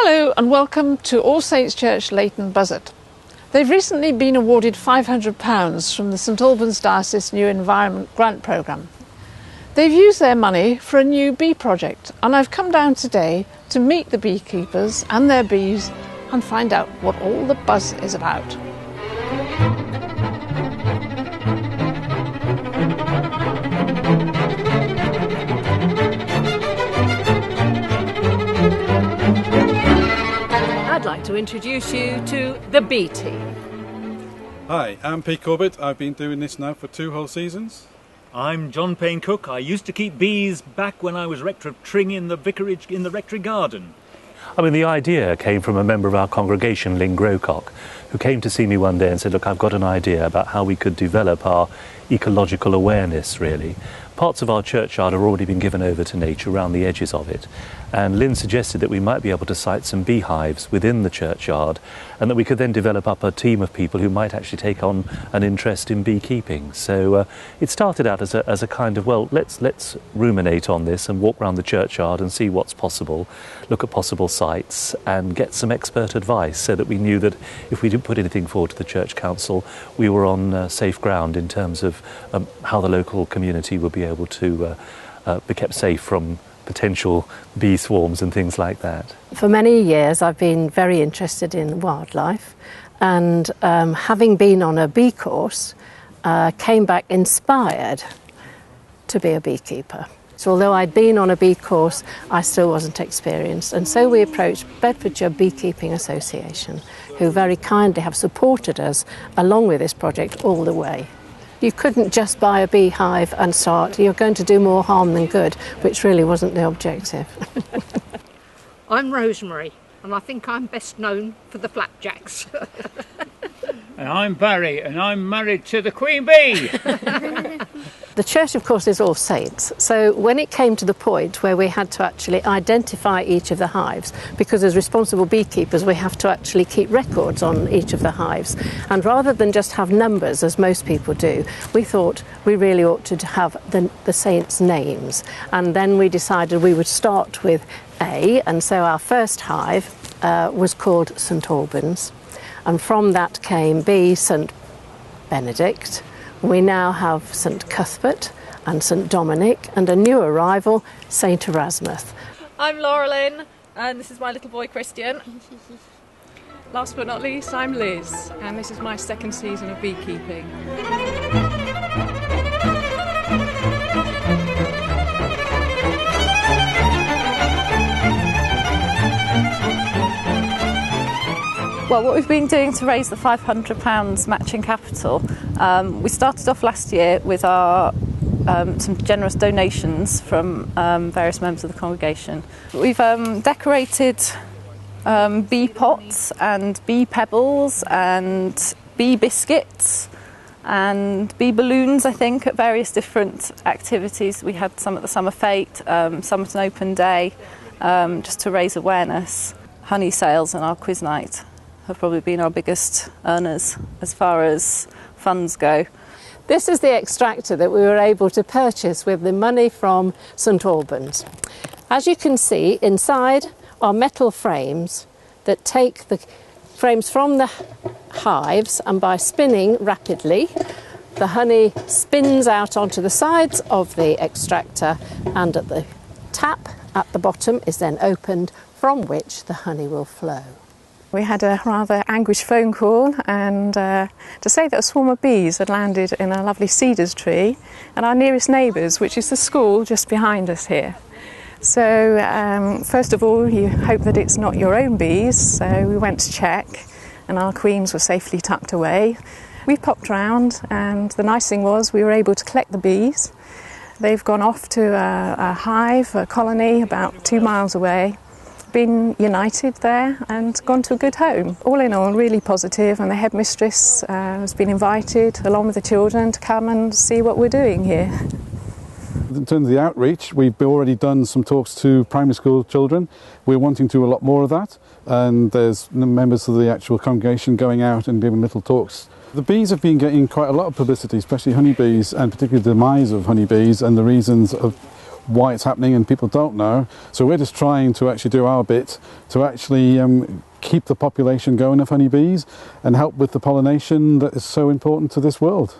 Hello and welcome to All Saints Church, Leighton, Buzzard. They've recently been awarded £500 from the St Albans Diocese New Environment Grant Programme. They've used their money for a new bee project, and I've come down today to meet the beekeepers and their bees and find out what all the buzz is about. I'd like to introduce you to the bee team. Hi, I'm Pete Corbett. I've been doing this now for 2 whole seasons. I'm John Payne Cook. I used to keep bees back when I was rector of Tring in the vicarage in the rectory garden. I mean, the idea came from a member of our congregation, Lynn Growcock, who came to see me one day and said, look, I've got an idea about how we could develop our ecological awareness, really. Parts of our churchyard have already been given over to nature around the edges of it. And Lynn suggested that we might be able to site some beehives within the churchyard and that we could then develop up a team of people who might actually take on an interest in beekeeping. So it started out as a kind of, well, let's ruminate on this and walk around the churchyard and see what's possible, look at possible sites and get some expert advice so that we knew that if we didn't put anything forward to the church council, we were on safe ground in terms of how the local community would be able to be kept safe from potential bee swarms and things like that. For many years I've been very interested in wildlife, and having been on a bee course, came back inspired to be a beekeeper. So although I'd been on a bee course, I still wasn't experienced, and so we approached Bedfordshire Beekeeping Association, who very kindly have supported us along with this project all the way. You couldn't just buy a beehive and start. You're going to do more harm than good, which really wasn't the objective. I'm Rosemary, and I think I'm best known for the flapjacks. And I'm Barry, and I'm married to the Queen Bee. The church, of course, is All Saints. So when it came to the point where we had to actually identify each of the hives, because as responsible beekeepers, we have to actually keep records on each of the hives. And rather than just have numbers, as most people do, we thought we really ought to have the saints' names. And then we decided we would start with A, and so our first hive was called St Albans. And from that came B, St Benedict. We now have St Cuthbert and St Dominic, and a new arrival, St Erasmus. I'm Laura Lynn, and this is my little boy Christian. Last but not least, I'm Liz, and this is my second season of beekeeping. Well, what we've been doing to raise the £500 matching capital, we started off last year with our some generous donations from various members of the congregation. We've decorated bee pots and bee pebbles and bee biscuits and bee balloons, I think, at various different activities. We had some at the Summer Fete, some at an open day, just to raise awareness. Honey sales and our quiz night have probably been our biggest earners as far as funds go. This is the extractor that we were able to purchase with the money from St Albans. As you can see, inside are metal frames that take the frames from the hives, and by spinning rapidly, the honey spins out onto the sides of the extractor, and at the tap at the bottom is then opened, from which the honey will flow. We had a rather anguished phone call and to say that a swarm of bees had landed in a lovely cedars tree and our nearest neighbours, which is the school just behind us here. So first of all, you hope that it's not your own bees, so we went to check and our queens were safely tucked away. We popped round, and the nice thing was we were able to collect the bees. They've gone off to a hive, a colony about 2 miles away, been united there and gone to a good home. All in all, really positive, and the headmistress has been invited along with the children to come and see what we're doing here. In terms of the outreach, we've already done some talks to primary school children. We're wanting to do a lot more of that, and there's members of the actual congregation going out and giving little talks. The bees have been getting quite a lot of publicity, especially honeybees, and particularly the demise of honeybees and the reasons of why it's happening and people don't know. So we're just trying to actually do our bit to actually keep the population going of honeybees and help with the pollination that is so important to this world.